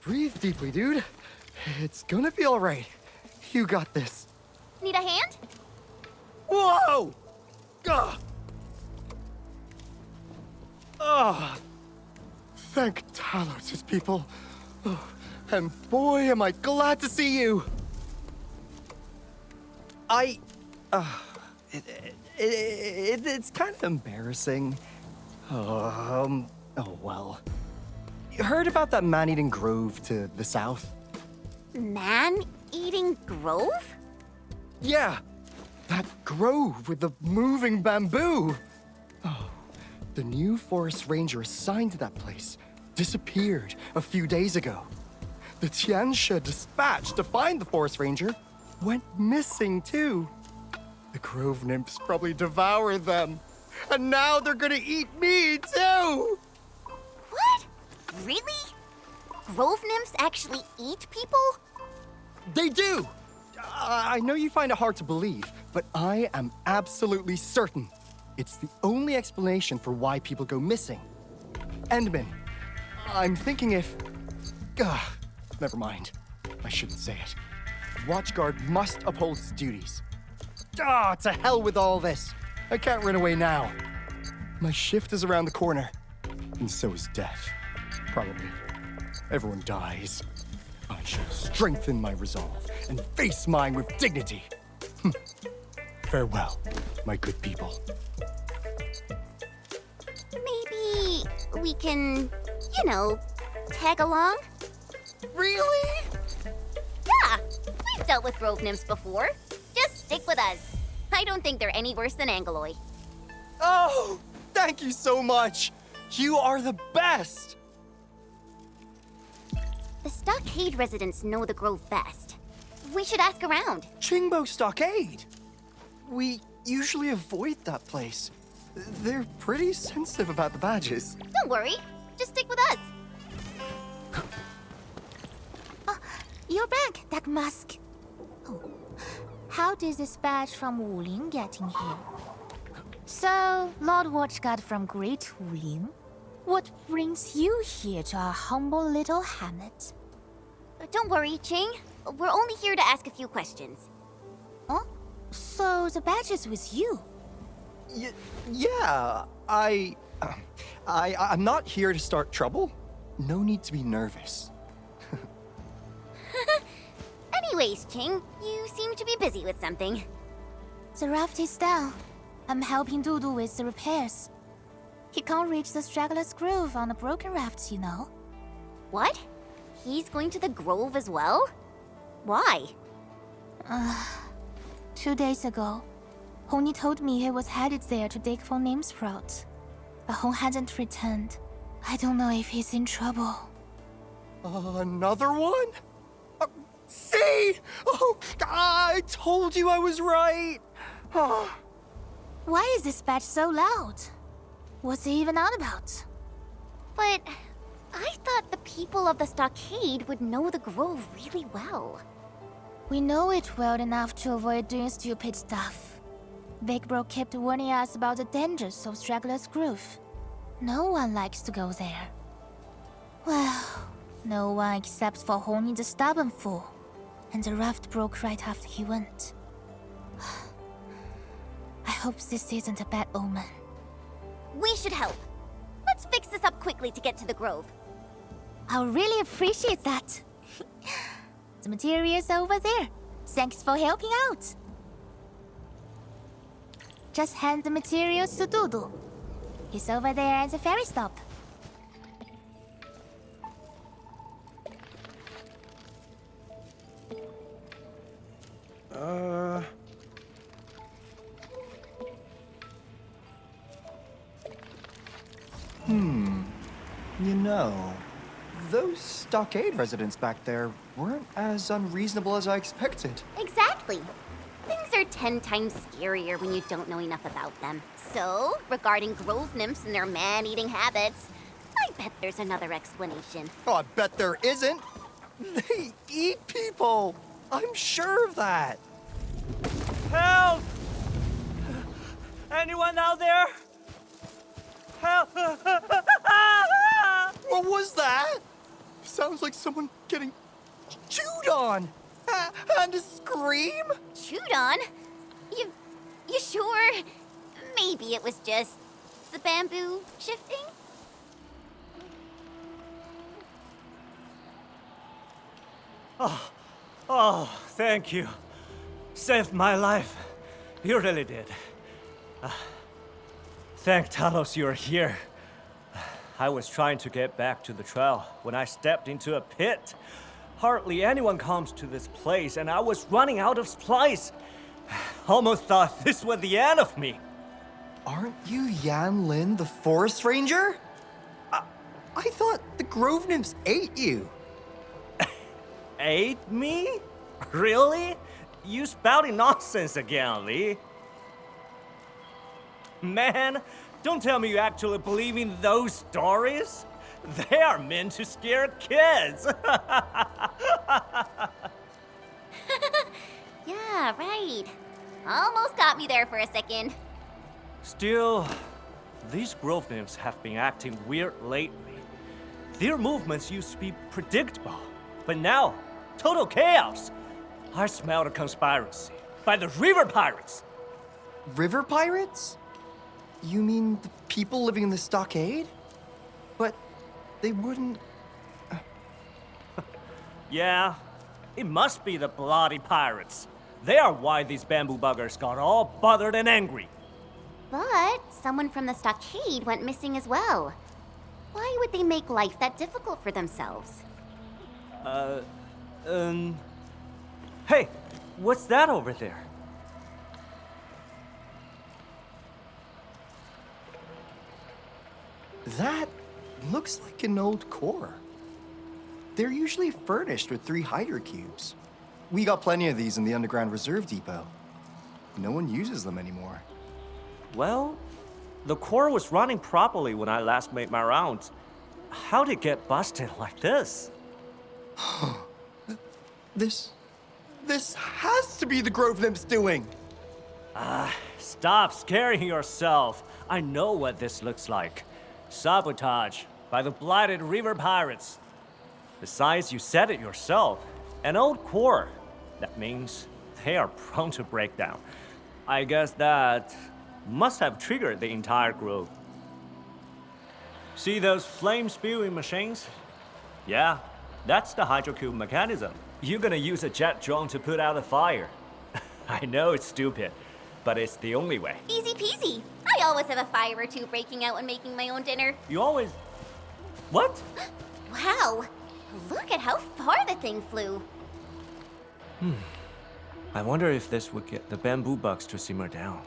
Breathe deeply, dude. It's gonna be all right. You got this. Need a hand? Whoa! Ugh. Ah! Thank Talos' people. Oh, and boy, am I glad to see you. It's kind of embarrassing. Oh well. You heard about that man-eating grove to the south? Man-eating grove? Yeah, that grove with the moving bamboo. Oh, the new forest ranger assigned to that place disappeared a few days ago. The Tianxia dispatch to find the forest ranger went missing too. The grove nymphs probably devoured them, and now they're gonna eat me too! What? Really? Grove nymphs actually eat people? They do! I know you find it hard to believe, but I am absolutely certain it's the only explanation for why people go missing. Endman, I'm thinking if... never mind. I shouldn't say it. Watchguard must uphold his duties. To hell with all this. I can't run away now. My shift is around the corner, and so is death. Probably. Everyone dies. I shall strengthen my resolve and face mine with dignity. Farewell, my good people. Maybe we can, tag along? Really? Yeah, we've dealt with grove nymphs before. Just stick with us. I don't think they're any worse than Angeloi. Oh, thank you so much. You are the best. The stockade residents know the grove best. We should ask around. Chingbo Stockade. We usually avoid that place. They're pretty sensitive about the badges. Don't worry. Just stick with us. You're back, that mask. Oh. How did this badge from Wulin get in here? So, Lord Watchguard from Great Wulin, what brings you here to our humble little hamlet? Don't worry, Ching. We're only here to ask a few questions. Oh? So the badge is with you? Yeah, I'm not here to start trouble. No need to be nervous. Anyways, Ching, you seem to be busy with something. The raft is down. I'm helping Dudu with the repairs. He can't reach the straggler's grove on the broken raft, you know. What? He's going to the grove as well? Why? 2 days ago, Honi told me he was headed there to dig for name sprout. But Hon hadn't returned. I don't know if he's in trouble. Another one? See? Oh, I told you I was right. Why is this badge so loud? What's it even on about? But I thought the people of the stockade would know the grove really well. We know it well enough to avoid doing stupid stuff. Big Bro kept warning us about the dangers of Straggler's Grove. No one likes to go there. Well, no one except for Honi the stubborn fool. And the raft broke right after he went. I hope this isn't a bad omen. We should help. Let's fix this up quickly to get to the grove. I'll really appreciate that. The material's over there. Thanks for helping out. Just hand the materials to Dudu. He's over there at the ferry stop. You know, those stockade residents back there weren't as unreasonable as I expected. Exactly. Things are 10 times scarier when you don't know enough about them. So, regarding grove nymphs and their man-eating habits, I bet there's another explanation. Oh, I bet there isn't. They eat people. I'm sure of that. Help! Anyone out there? Help! What was that? sounds like someone getting chewed on. And a scream? Chewed on? You sure? Maybe it was just the bamboo shifting? Oh, thank you. Saved my life. You really did. Thank Talos you're here. I was trying to get back to the trail when I stepped into a pit. Hardly anyone comes to this place, and I was running out of supplies. Almost thought this was the end of me. Aren't you Yan Lin, the forest ranger? I thought the grove nymphs ate you. Ate me? Really? You spouting nonsense again, Lee. Man, don't tell me you actually believe in those stories. They are meant to scare kids. Yeah, right. Almost got me there for a second. Still, these grove nymphs have been acting weird lately. Their movements used to be predictable, but now, total chaos. I smelled a conspiracy by the river pirates. River pirates? You mean the people living in the stockade? But they wouldn't... Yeah, it must be the bloody pirates. They are why these bamboo buggers got all bothered and angry. But someone from the stockade went missing as well. Why would they make life that difficult for themselves? Hey, what's that over there? That looks like an old core. They're usually furnished with 3 hydro cubes. We got plenty of these in the underground reserve depot. No one uses them anymore. Well, the core was running properly when I last made my rounds. How'd it get busted like this? This has to be the grove nymphs doing. Stop scaring yourself. I know what this looks like. Sabotage by the blighted river pirates. Besides, you said it yourself. An old core. That means they are prone to break down. I guess that must have triggered the entire grove. See those flame-spewing machines? Yeah, that's the hydrocube mechanism. You're gonna use a jet drone to put out a fire. I know it's stupid, but it's the only way. Easy peasy. I always have a fire or two breaking out when making my own dinner. You always... What? Wow. Look at how far the thing flew. I wonder if this would get the bamboo bugs to simmer down.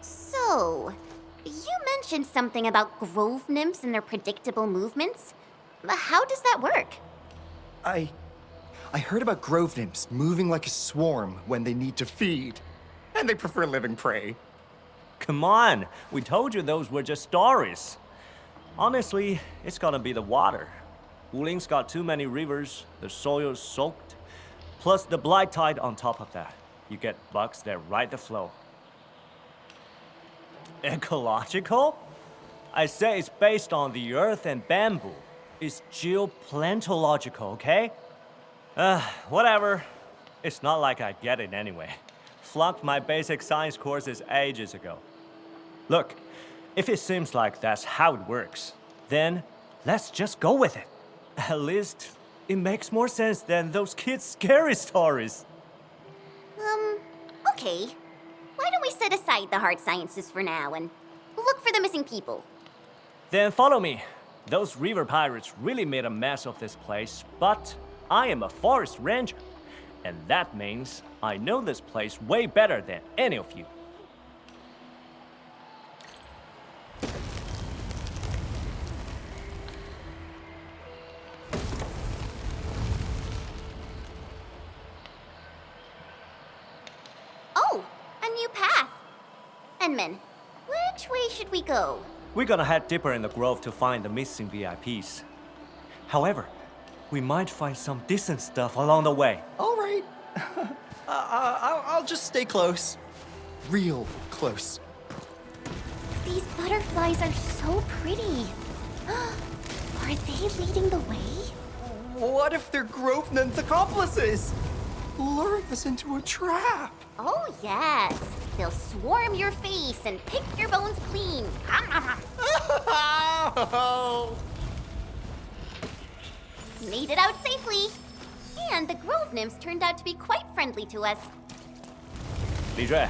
So, you mentioned something about grove nymphs and their predictable movements. How does that work? I heard about grove nymphs moving like a swarm when they need to feed. And they prefer living prey. Come on, we told you those were just stories. Honestly, it's gonna be the water. Wuling's got too many rivers, the soil's soaked, plus the blight tide on top of that. You get bugs that ride the flow. Ecological? I say it's based on the earth and bamboo. It's geoplantological, okay? Whatever. It's not like I get it anyway. Flunked my basic science courses ages ago. Look, if it seems like that's how it works, then let's just go with it. At least, it makes more sense than those kids' scary stories. Okay. Why don't we set aside the hard sciences for now and look for the missing people? Then follow me. Those river pirates really made a mess of this place, but I am a forest ranger. And that means I know this place way better than any of you. Oh, a new path. Enman, which way should we go? We're gonna head deeper in the grove to find the missing VIPs. However, we might find some decent stuff along the way. All right. I'll just stay close. Real close. These butterflies are so pretty. Are they leading the way? What if they're Grovenan's accomplices? Luring us into a trap. Oh, yes. They'll swarm your face and pick your bones clean. Made it out safely. And the grove nymphs turned out to be quite friendly to us. Li Jue,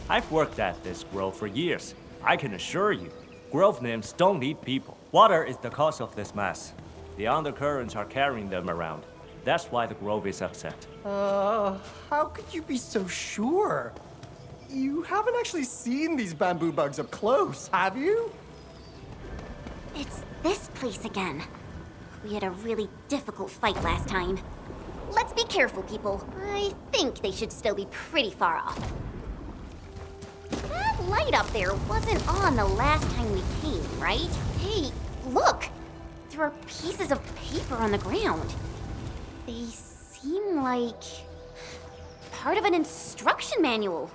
I've worked at this grove for years. I can assure you, grove nymphs don't need people. Water is the cause of this mess. The undercurrents are carrying them around. That's why the grove is upset. How could you be so sure? You haven't actually seen these bamboo bugs up close, have you? It's this place again. We had a really difficult fight last time. Let's be careful, people. I think they should still be pretty far off. That light up there wasn't on the last time we came, right? Hey, look! There are pieces of paper on the ground. They seem like part of an instruction manual.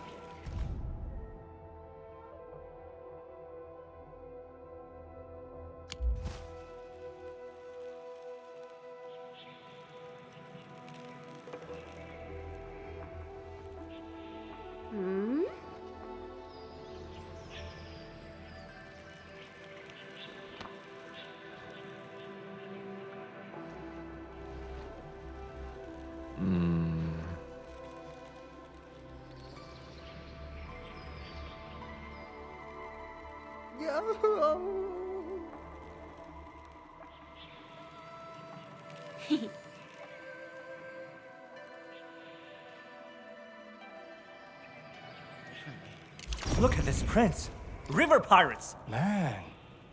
Look at this prince. River pirates. Man,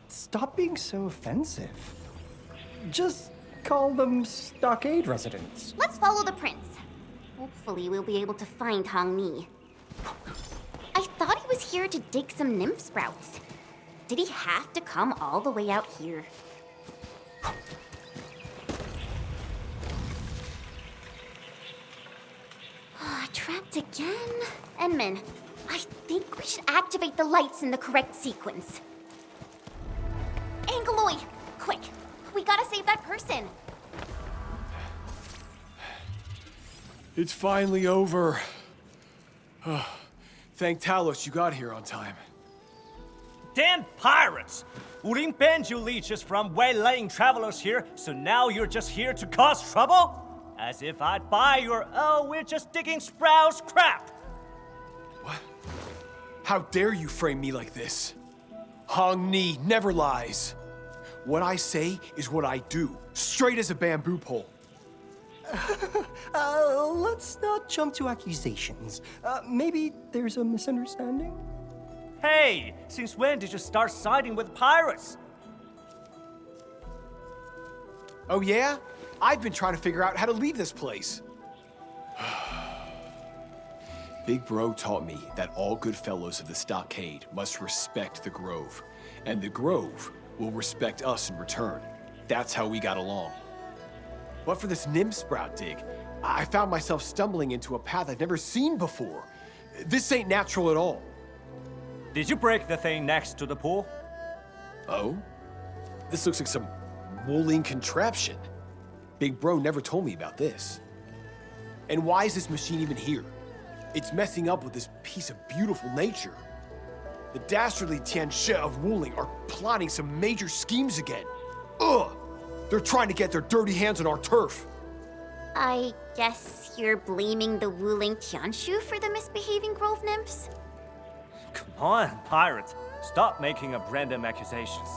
stop being so offensive. Just call them stockade residents. Let's follow the prince. Hopefully we'll be able to find Hong Mi. I thought he was here to dig some nymph sprouts. Did he have to come all the way out here? Trapped again? Enman, I think we should activate the lights in the correct sequence. Angeloy, quick! We gotta save that person! It's finally over. Thank Talos you got here on time. Damn pirates! Wouldn't banned you leeches from waylaying travelers here, so now you're just here to cause trouble? As if I'd buy your, oh, we're just digging sprouts crap! What? How dare you frame me like this? Hong Ni never lies. What I say is what I do, straight as a bamboo pole. Let's not jump to accusations. Maybe there's a misunderstanding? Hey, since when did you start siding with pirates? Oh yeah? I've been trying to figure out how to leave this place. Big Bro taught me that all good fellows of the stockade must respect the Grove, and the Grove will respect us in return. That's how we got along. But for this nymph sprout dig, I found myself stumbling into a path I'd never seen before. This ain't natural at all. Did you break the thing next to the pool? Oh? This looks like some wooling contraption. Big Bro never told me about this. And why is this machine even here? It's messing up with this piece of beautiful nature. The dastardly Tianxia of Wuling are plotting some major schemes again. Ugh! They're trying to get their dirty hands on our turf. I guess you're blaming the Wuling Tianshu for the misbehaving grove nymphs? Come on, pirates. Stop making up random accusations.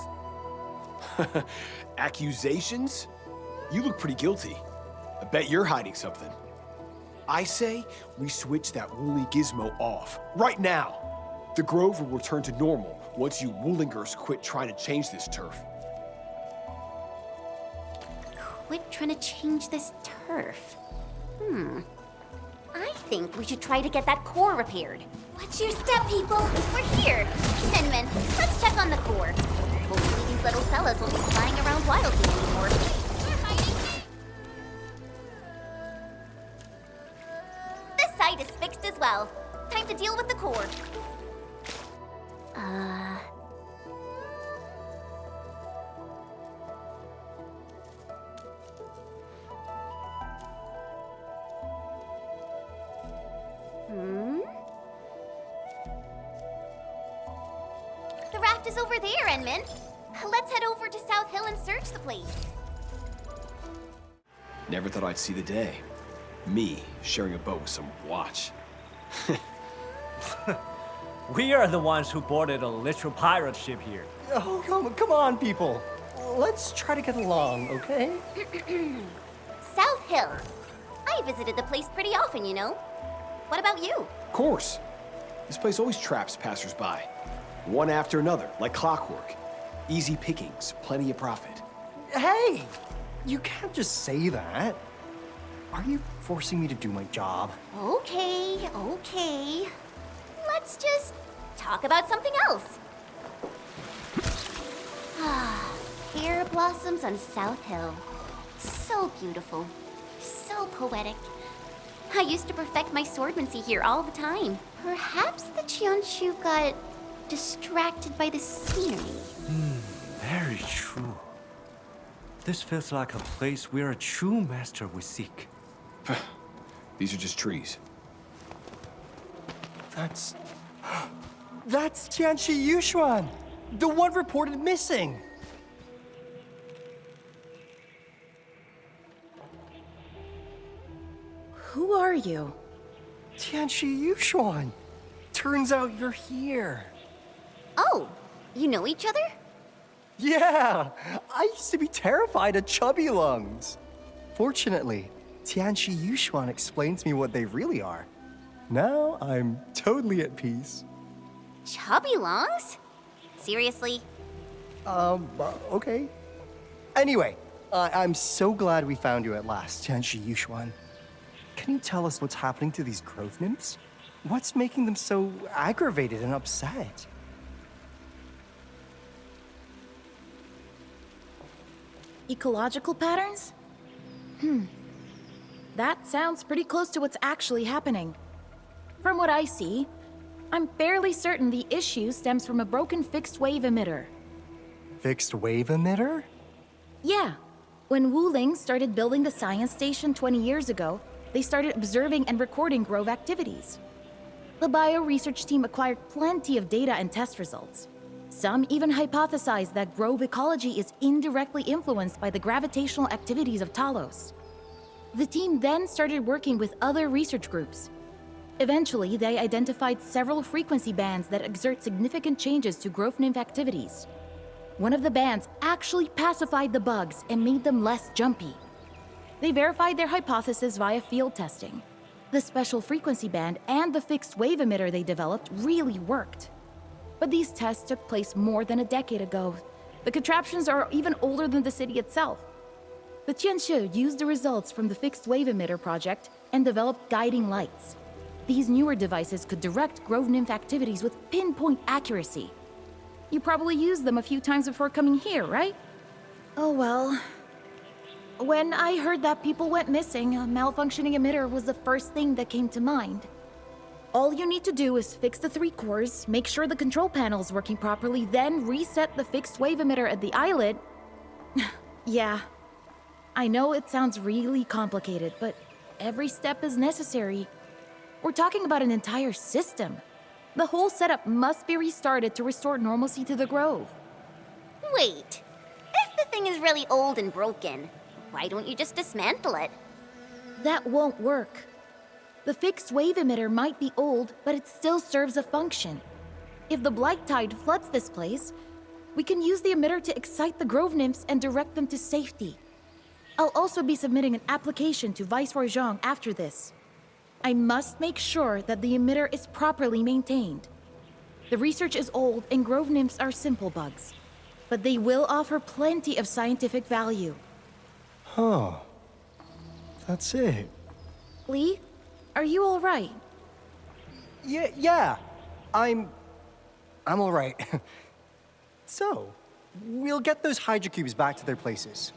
Accusations? You look pretty guilty. I bet you're hiding something. I say we switch that woolly gizmo off, right now. The Grove will return to normal once you Woolingers quit trying to change this turf. Quit trying to change this turf. I think we should try to get that core repaired. Watch your step, people! We're here! Denman, let's check on the core. Hopefully these little fellas won't be flying around wildly anymore. We're hiding! This side is fixed as well. Time to deal with the core. is over there, Enman. Let's head over to South Hill and search the place. Never thought I'd see the day. Me sharing a boat with some watch. We are the ones who boarded a literal pirate ship here. Oh, come on, people. Let's try to get along, okay? South Hill. I visited the place pretty often, you know. What about you? Of course. This place always traps passersby. One after another, like clockwork. Easy pickings, plenty of profit. Hey! You can't just say that. Are you forcing me to do my job? Okay, okay. Let's just talk about something else. Pear blossoms on South Hill. So beautiful. So poetic. I used to perfect my swordmancy here all the time. Perhaps the Qianshu got distracted by the scenery. Very true. This feels like a place where a true master would seek. These are just trees. That's Tianshi Yushuan, the one reported missing. Who are you? Tianshi Yushuan. Turns out you're here. Oh, you know each other? Yeah, I used to be terrified of chubby lungs. Fortunately, Tianshi Yushuan explains me what they really are. Now I'm totally at peace. Chubby lungs? Seriously? Okay. Anyway, I'm so glad we found you at last, Tianshi Yushuan. Can you tell us what's happening to these grove nymphs? What's making them so aggravated and upset? Ecological patterns? That sounds pretty close to what's actually happening. From what I see, I'm fairly certain the issue stems from a broken fixed-wave emitter. Fixed wave emitter? Yeah. When Wuling started building the science station 20 years ago, they started observing and recording grove activities. The bio-research team acquired plenty of data and test results. Some even hypothesized that grove ecology is indirectly influenced by the gravitational activities of Talos. The team then started working with other research groups. Eventually, they identified several frequency bands that exert significant changes to grove nymph activities. One of the bands actually pacified the bugs and made them less jumpy. They verified their hypothesis via field testing. The special frequency band and the fixed wave emitter they developed really worked. But these tests took place more than a decade ago. The contraptions are even older than the city itself. The Qianshu used the results from the fixed wave emitter project and developed guiding lights. These newer devices could direct grove nymph activities with pinpoint accuracy. You probably used them a few times before coming here, right? Oh well. When I heard that people went missing, a malfunctioning emitter was the first thing that came to mind. All you need to do is fix the 3 cores, make sure the control panel's working properly, then reset the fixed wave emitter at the islet. Yeah. I know it sounds really complicated, but every step is necessary. We're talking about an entire system. The whole setup must be restarted to restore normalcy to the grove. Wait. If the thing is really old and broken, why don't you just dismantle it? That won't work. The fixed wave emitter might be old, but it still serves a function. If the blight tide floods this place, we can use the emitter to excite the grove nymphs and direct them to safety. I'll also be submitting an application to Viceroy Zhang after this. I must make sure that the emitter is properly maintained. The research is old and grove nymphs are simple bugs, but they will offer plenty of scientific value. Huh. That's it. Lee, are you all right? Yeah. I'm all right. So, we'll get those hydrocubes back to their places.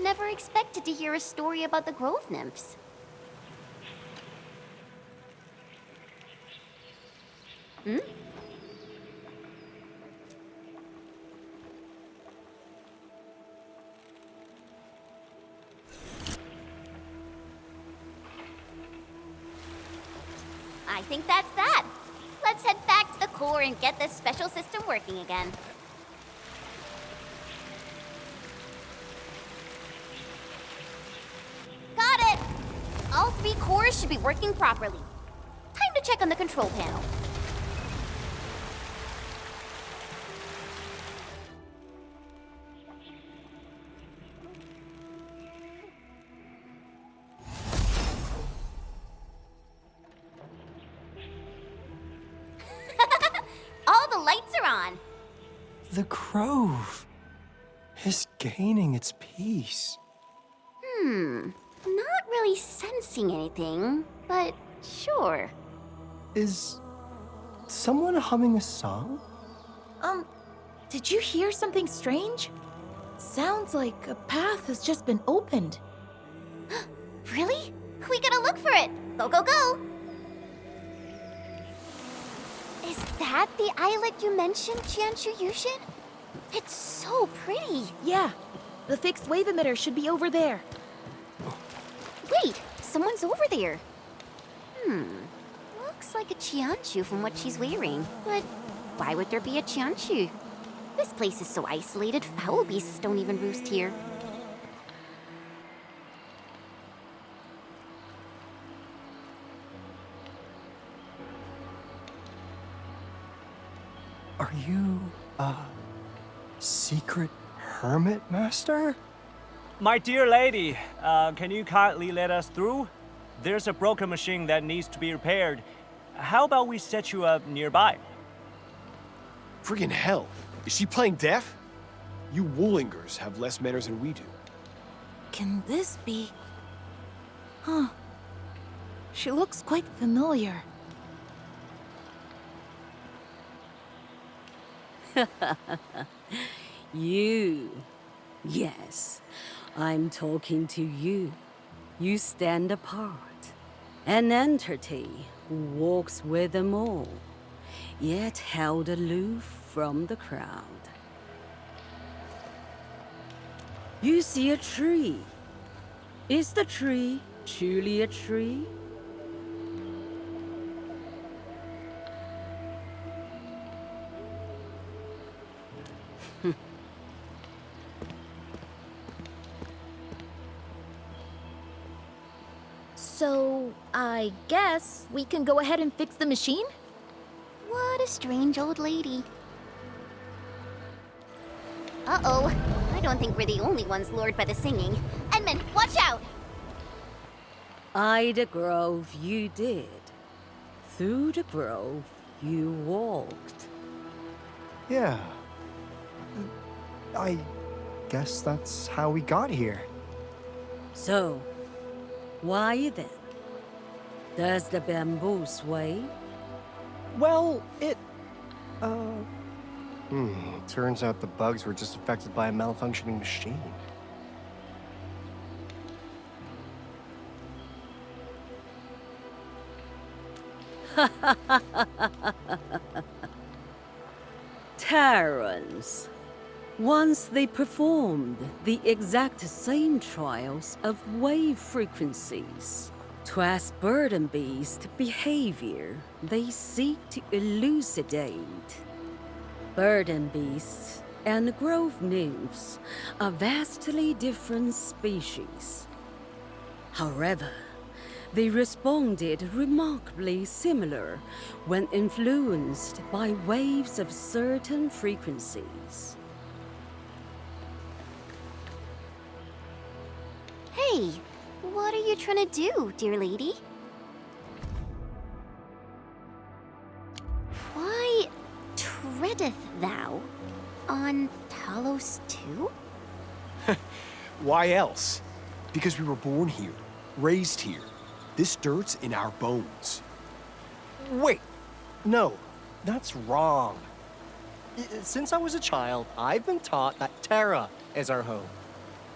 Never expected to hear a story about the grove nymphs. I think that's that. Let's Let's head back to the core and get this special system working again. Got it! All 3 cores should be working properly. Time to check on the control panel. All the lights are on. The grove is gaining its peace. Not really sensing anything, but sure. Is someone humming a song? Did you hear something strange? Sounds like a path has just been opened. Really? We gotta look for it. Go, go, go. Is that the islet you mentioned, Qianchu Yushin? It's so pretty. Yeah, the fixed wave emitter should be over there. Wait, someone's over there. Looks like a Qianchu from what she's wearing. But why would there be a Qianchu? This place is so isolated, foul beasts don't even roost here. Are you a secret hermit master? My dear lady, can you kindly let us through? There's a broken machine that needs to be repaired. How about we set you up nearby? Friggin' hell. Is she playing deaf? You Woolingers have less manners than we do. Can this be... Huh. She looks quite familiar. You. Yes, I'm talking to you. You stand apart. An entity who walks with them all, yet held aloof from the crowd. You see a tree. Is the tree truly a tree? So, I guess we can go ahead and fix the machine? What a strange old lady. Uh-oh. I don't think we're the only ones lured by the singing. Edmund, watch out! I the grove you did. Through the grove you walked. Yeah. I guess that's how we got here. So, why then? Does the bamboo sway? Well, turns out the bugs were just affected by a malfunctioning machine. Terrans. Once they performed the exact same trials of wave frequencies. 'Twas burden beast behavior they seek to elucidate. Burden beasts and grove nymphs are vastly different species. However, they responded remarkably similar when influenced by waves of certain frequencies. Hey, what are you trying to do, dear lady? Why treadeth thou on Talos too? Why else? Because we were born here, raised here. This dirt's in our bones. Wait, no, that's wrong. Since I was a child, I've been taught that Terra is our home.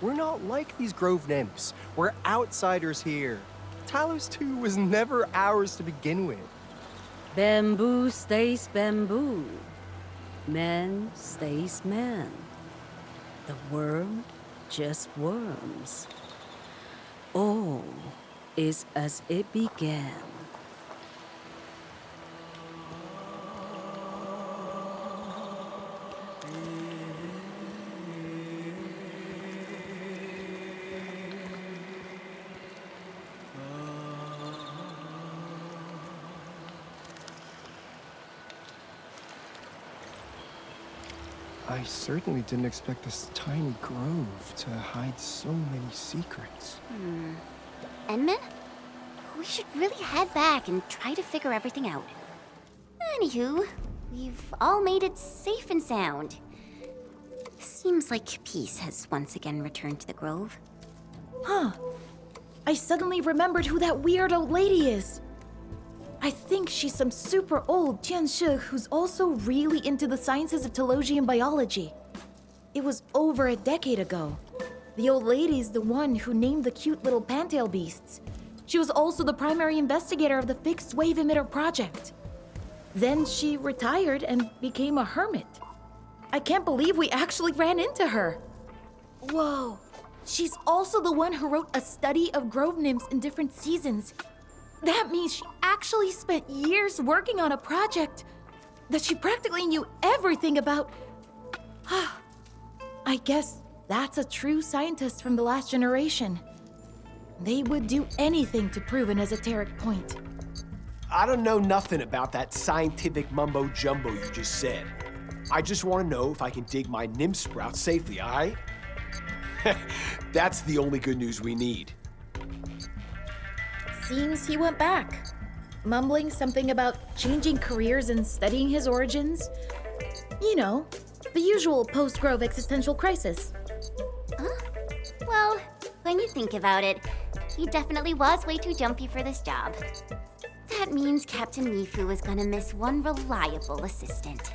We're not like these grove nymphs. We're outsiders here. Talos 2 was never ours to begin with. Bamboo stays bamboo. Man stays man. The worm just worms. All is as it began. I certainly didn't expect this tiny grove to hide so many secrets. Endman? We should really head back and try to figure everything out. Anywho, we've all made it safe and sound. Seems like peace has once again returned to the grove. Huh. I suddenly remembered who that weird old lady is. I think she's some super old Tianshi who's also really into the sciences of teleology and biology. It was over a decade ago. The old lady's the one who named the cute little pantail beasts. She was also the primary investigator of the Fixed Wave Emitter project. Then she retired and became a hermit. I can't believe we actually ran into her. Whoa. She's also the one who wrote a study of grove nymphs in different seasons. That means she actually spent years working on a project that she practically knew everything about. I guess that's a true scientist from the last generation. They would do anything to prove an esoteric point. I don't know nothing about that scientific mumbo-jumbo you just said. I just want to know if I can dig my nymph sprout safely, all right? That's the only good news we need. Seems he went back, mumbling something about changing careers and studying his origins. You know, the usual post-Grove existential crisis. Well, when you think about it, he definitely was way too jumpy for this job. That means Captain Mifu is gonna miss one reliable assistant.